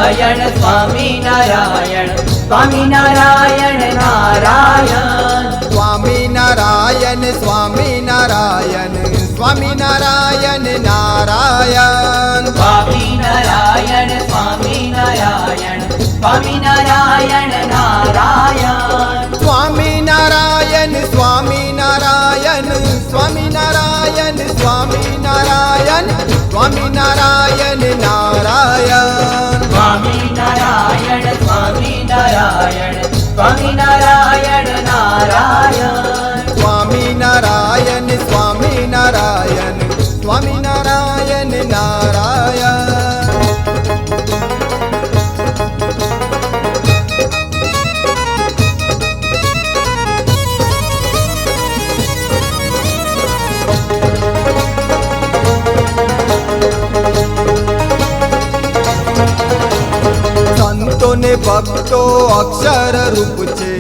નારાયણ સ્વામી નારાયણ સ્વામી નારાયણ નારાયણ સ્વામી નારાયણ સ્વામી નારાયણ સ્વામી નારાયણ નારાયણ સ્વામી નારાયણ સ્વામી નારાયણ સ્વામી નારાયણ નારાયણ સ્વામી નારાયણ સ્વામી નારાયણ સ્વામી નારાયણ સ્વામી નારાયણ સ્વામી નારાયણ નારાયણ સ્વામી નારાયણ સ્વામી નારાયણ સ્વામી નારાયણ નારાયણ સ્વામી નારાયણ સ્વામી નારાયણ સ્વામી નારાયણ નારાયણ સંતો ને ભક્તો અક્ષર રૂપ છે,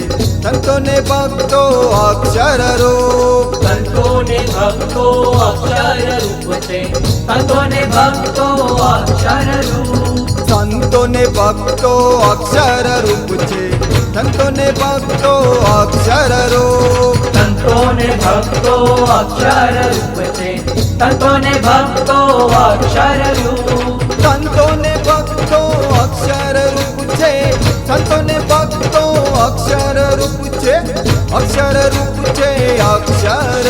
સંતો ને ભક્તો અક્ષર રૂપ, સંતો ને ભક્તો અક્ષર રૂપ છે, સંતો ને ભક્તો અક્ષર રૂપ, સંતો ને ભક્તો અક્ષર રૂપ છે, સંતો ને ભક્તો અક્ષર રૂપ, સંતો ને ભક્તો અક્ષર રૂપ છે, સંતો ને ભક્તો અક્ષર રૂપ, સંતો ને ભક્તો અક્ષર રૂપ છે, સંતો ને ભક્તો અક્ષર રૂપ છે, અક્ષર રૂપ છે અક્ષર.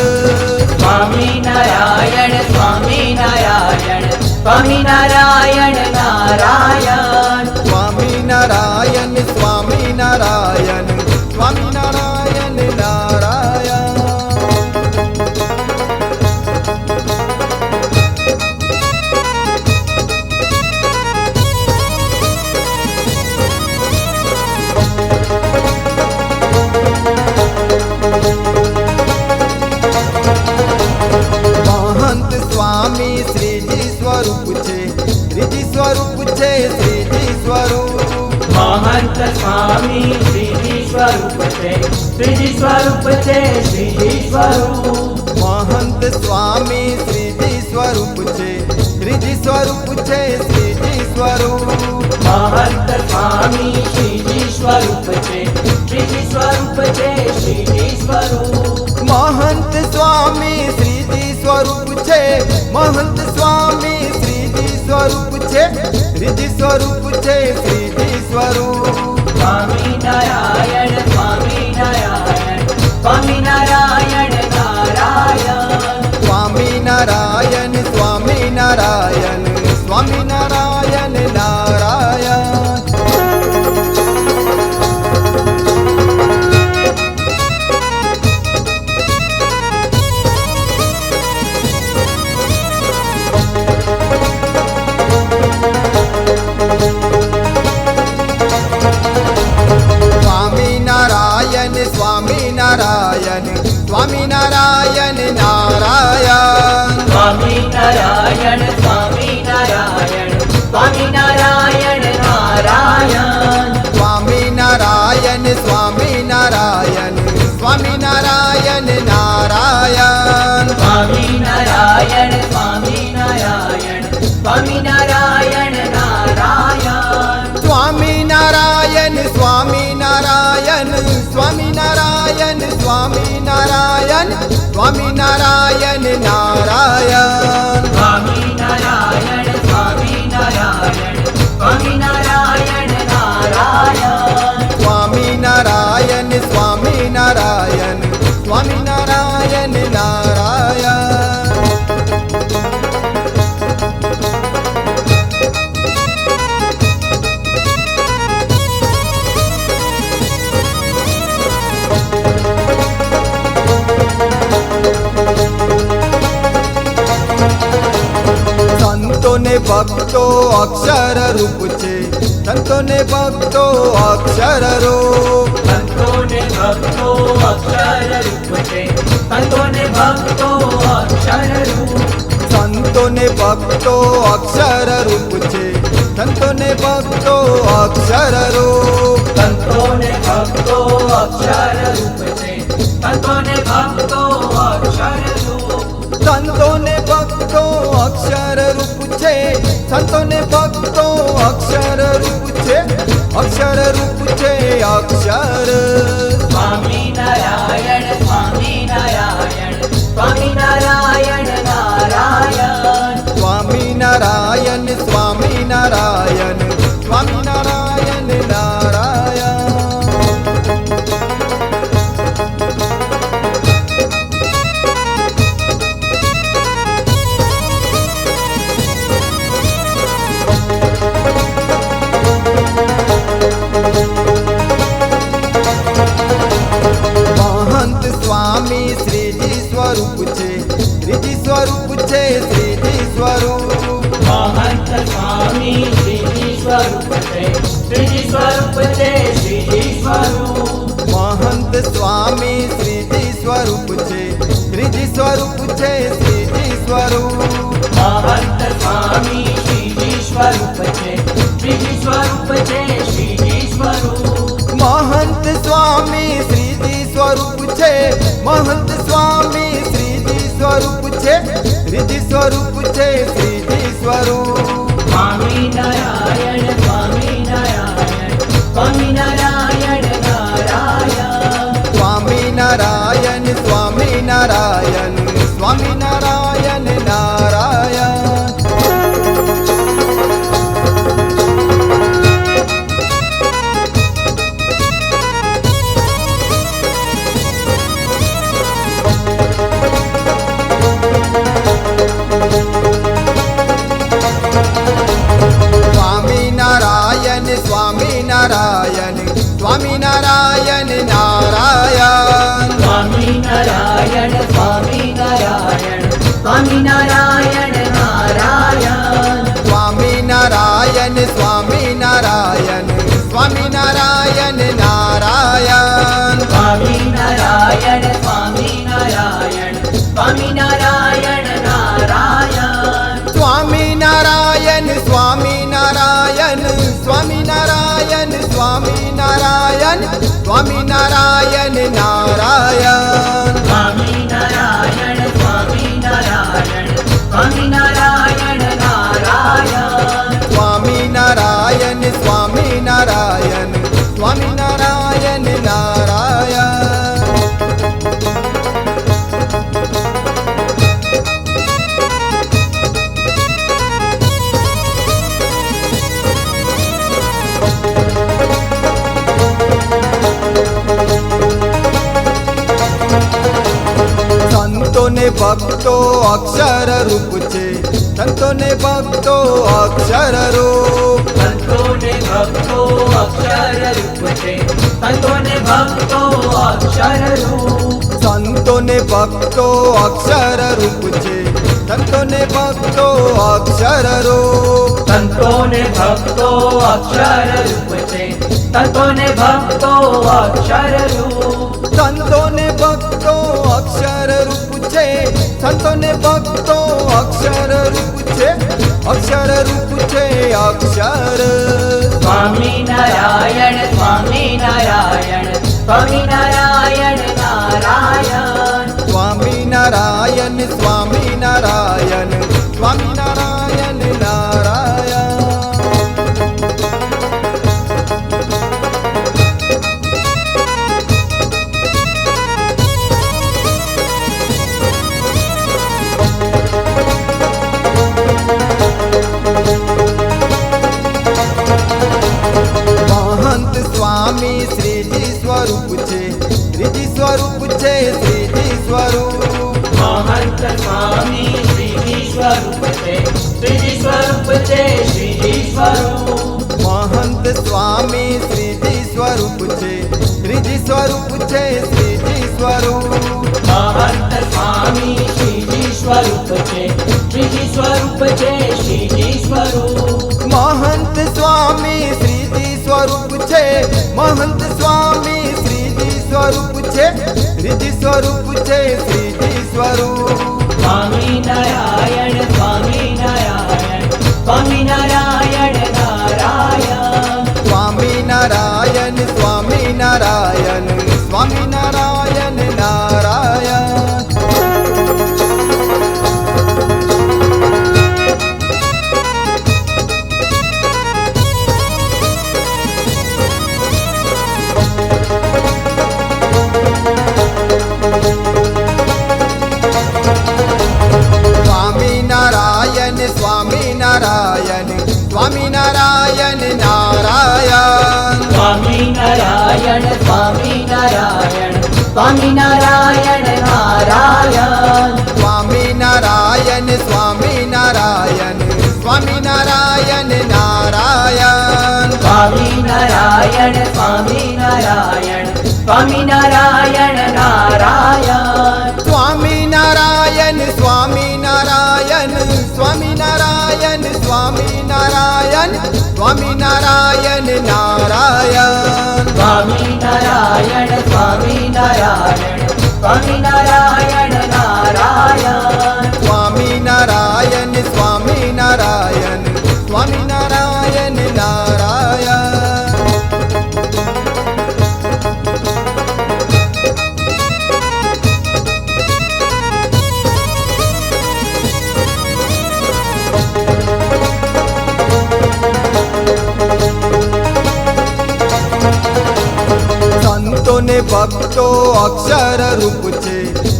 સ્વામી નારાયણ સ્વામી નારાયણ સ્વામી નારાયણ નારાયણ સ્વામી નારાયણ સ્વામી નારાયણ સ્વામી નારાયણ નારાયણ મહંત સ્વામી શ્રીજી સ્વરૂપ છે, શ્રીજી સ્વરૂપ છે, શ્રીજી સ્વરૂપ, મહંત સ્વામી શ્રીજી સ્વરૂપ છે, શ્રીજી સ્વરૂપ છે, શ્રીજી સ્વરૂપ, મહંત સ્વામી શ્રીજી સ્વરૂપ છે, શ્રીજી સ્વરૂપ છે, શ્રીજી સ્વરૂપ, મહંત સ્વામી શ્રીજી સ્વરૂપ છે, શ્રીજી સ્વરૂપ છે, શ્રીજી સ્વરૂપ, મહંત સ્વામી શ્રીજી સ્વરૂપ છે, મહંત સ્વામી શ્રીજી સ્વરૂપ છે, શ્રીજી સ્વરૂપ છે, શ્રીજી સ્વરૂપ. સ્વામી નારાયણ સ્વામી નારાયણ સ્વામી નારાયણ નારાયણ સ્વામી નારાયણ સ્વામી નારાયણ સ્વામી નારાયણ નારાયણ સ્વામી નારાયણ સ્વામી નારાયણ સ્વામી નારાયણ નારાયણ સ્વામી નારાયણ સ્વામી નારાયણ સ્વામી નારાયણ નારાયણ સ્વામી નારાયણ સ્વામી નારાયણ સ્વામી નારાયણ નારાયણ સ્વામી નારાયણ સ્વામી નારાયણ સ્વામી નારાયણ નારાયણ સ્વામી નારાયણ સ્વામી નારાયણ સ્વામી નારાયણ સ્વામી નારાયણ સ્વામી નારાયણ નારાયણ સ્વામી નારાયણ સ્વામી નારાયણ સ્વામી નારાયણ નારાયણ સ્વામી નારાયણ સ્વામી નારાયણ સ્વામી નારાયણ નારાયણ સંતો ને ભક્તો અક્ષર રૂપ છે, સંતો ને ભક્તો અક્ષર રૂપ, સંતો ને ભક્તો અક્ષર રૂપ છે, સંતો ને ભક્તો અક્ષર રૂપ, સંતો ને ભક્તો અક્ષર રૂપ છે, સંતો ને ભક્તો અક્ષર રૂપ, સંતો ને ભક્તો અક્ષર રૂપ છે, સંતો ને ભક્તો અક્ષર રૂપ, સંતો ને ભક્તો અક્ષર રૂપ છે, સંતો ને ભક્તો અક્ષર રૂપ છે, અક્ષર રૂપ છે અક્ષર. સ્વામી નારાયણ સ્વામી નારાયણ સ્વામી નારાયણ નારાયણ. સ્વામી નારાયણ સ્વામી નારાયણ સ્વામી નારાયણ નારાયણ. મહંત સ્વામી શ્રીજી સ્વરૂપ છે, શ્રીજી સ્વરૂપ છે શ્રીજી સ્વરૂપ. મહંત સ્વામી શ્રીજી સ્વરૂપ છે, શ્રીજી સ્વરૂપ છે શ્રીજી સ્વરૂપ. મહંત સ્વામી શ્રીજી સ્વરૂપ છે, શ્રીજી સ્વરૂપ છે શ્રીજી સ્વરૂપ. મહંત સ્વામી શ્રીજી સ્વરૂપ છે, શ્રીજી સ્વરૂપ છે શ્રીજી સ્વરૂપ. મહંત સ્વામી શ્રીજી સ્વરૂપ છે, મહંત સ્વામી શ્રીજી સ્વરૂપ છે, શ્રીજી સ્વરૂપ છે શ્રીજી સ્વરૂપ. સ્વામી નારાયણ સ્વામી નારાયણ સ્વામી નારાયણ નારાયણ. સ્વામી નારાયણ સ્વામી નારાયણ સ્વામી નારાયણ નારાયણ. સ્વામિનારાયણ સ્વામિનારાયણ સ્વામિનારાયણ નારાયણ. સ્વામિનારાયણ સ્વામિનારાયણ સ્વામિનારાયણ નારાયણ. સ્વામિનારાયણ સ્વામિનારાયણ સ્વામિનારાયણ નારાયણ. સ્વામિનારાયણ સ્વામિનારાયણ સ્વામિનારાયણ નારાયણ. સ્વામિનારાયણ સ્વામિનારાયણ સ્વામિનારાયણ સ્વામિનારાયણ સ્વામિનારાયણ નારાયણ. સ્વામિનારાયણ સ્વામિનારાયણ સ્વામિનારાયણ નારાયણ. સ્વામિનારાયણ સ્વામિનારાયણ સ્વામિનારાયણ નારાયણ. સંતો ને ભક્તો અક્ષર રૂપ છે, સંતો ને ભક્તો અક્ષર રૂપ. સંતોને ભક્તો અક્ષર રૂપ છે, સંતોને ભક્તો અક્ષર રૂપ. સંતો ને ભક્તો અક્ષર રૂપ છે, સંતો ને ભક્તો અક્ષર રૂપ. સંતોને ભક્તો અક્ષર રૂપ છે, સંતોને ભક્તો અક્ષર રૂપ. સંતો ને ભક્તો અક્ષર રૂપ છે, સંતો ને ભક્તો અક્ષર રૂપ છે, અક્ષર રૂપ છે અક્ષર. સ્વામિનારાયણ સ્વામિનારાયણ સ્વામિનારાયણ નારાયણ. સ્વામિનારાયણ સ્વામિનારાયણ સ્વામિનારાયણ નારાયણ. મહંત સ્વામી શ્રીજી સ્વરૂપ છે, શ્રીજી સ્વરૂપ છે શ્રીજી સ્વરૂપ. મહંત સ્વામી શ્રીજી સ્વરૂપ છે, શ્રીજી સ્વરૂપ છે શ્રીજી સ્વરૂપ. મહંત સ્વામી શ્રીજી સ્વરૂપ છે, શ્રીજી સ્વરૂપ છે શ્રીજી સ્વરૂપ. મહંત સ્વામી શ્રીજી સ્વરૂપ છે, શ્રીજી સ્વરૂપ છે શ્રીજી સ્વરૂપ. મહંત સ્વામી શ્રીજી સ્વરૂપ છે, મહંત સ્વામી શ્રીજી સ્વરૂપ છે, શ્રીજી સ્વરૂપ છે શ્રીજી સ્વરૂપ. સ્વામિનારાયણ સ્વામિનારાયણ સ્વામિનારાયણ નારાયણ. સ્વામિનારાયણ સ્વામિનારાયણ સ્વામિનારાયણ નારાયણ. નારાયણ સ્વામિનારાયણ સ્વામિનારાયણ નારાયણ સ્વામિનારાયણ સ્વામિનારાયણ સ્વામિનારાયણ નારાયણ સ્વામિનારાયણ સ્વામિનારાયણ સ્વામિનારાયણ નારાયણ સ્વામિનારાયણ સ્વામિનારાયણ સ્વામિનારાયણ સ્વામિનારાયણ સ્વામિનારાયણ નારાયણ સ્વામિનારાયણ સ્વામિનારાયણ સ્વામિનારાયણ નારાયણ સ્વામિનારાયણ સ્વામિનારાયણ સ્વામિનારાયણ નારાયણ સંતો ને ભક્તો અક્ષર રૂપ છે,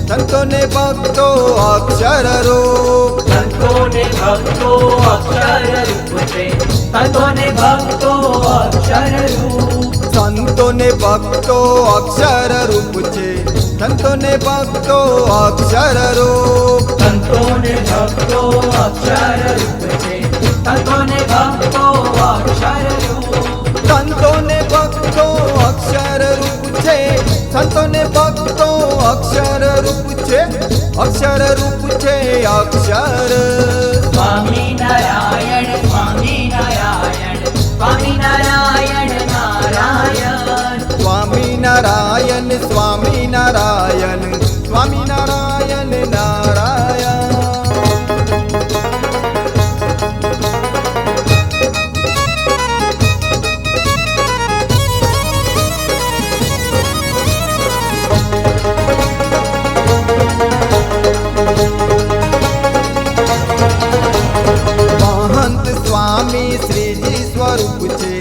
સંતો ને ભક્તો અક્ષર રૂપ, સંતોને ભક્તો અક્ષર રૂપ છે, સંતોને ભક્તો અક્ષર રૂપ, સંતો ને ભક્તો અક્ષર રૂપ છે, સંતો ને ભક્તો અક્ષર રૂપ, સંતોને ભક્તો અક્ષર રૂપ છે, સંતોને ભક્તો અક્ષર રૂપ, સંતો ને ભક્તો અક્ષર રૂપ છે, સંતો ને ભક્તો અક્ષર રૂપ છે, અક્ષર રૂપ છે અક્ષર. સ્વામિનારાયણ સ્વામિનારાયણ સ્વામિનારાયણ નારાયણ સ્વામિનારાયણ સ્વામિનારાયણ સ્વામિનારાયણ નારાયણ. મહંત સ્વામી શ્રીજી સ્વરૂપ છે,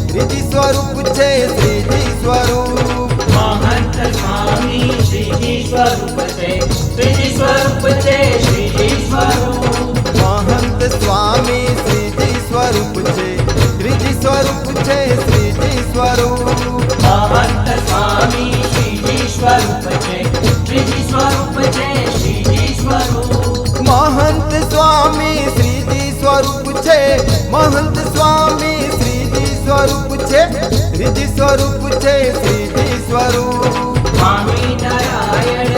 શ્રીજી સ્વરૂપ છે, શ્રીજી સ્વરૂપ, મહંત સ્વામી શ્રીજી સ્વરૂપ છે, શ્રીજી સ્વરૂપ છે, શ્રીજી સ્વરૂપ, મહંત સ્વામી શ્રીજી સ્વરૂપ છે, શ્રીજી સ્વરૂપ છે, શ્રીજી સ્વરૂપ, મહંત સ્વામી શ્રીજી સ્વરૂપ છે, શ્રીજી સ્વરૂપ છે, શ્રીજી સ્વરૂપ, મહંત સ્વામી શ્રીજી સ્વરૂપ છે, મહંત સ્વામી શ્રીજી સ્વરૂપ છે, શ્રીજી સ્વરૂપ છે, શ્રીજી સ્વરૂપ. સ્વામિનારાયણ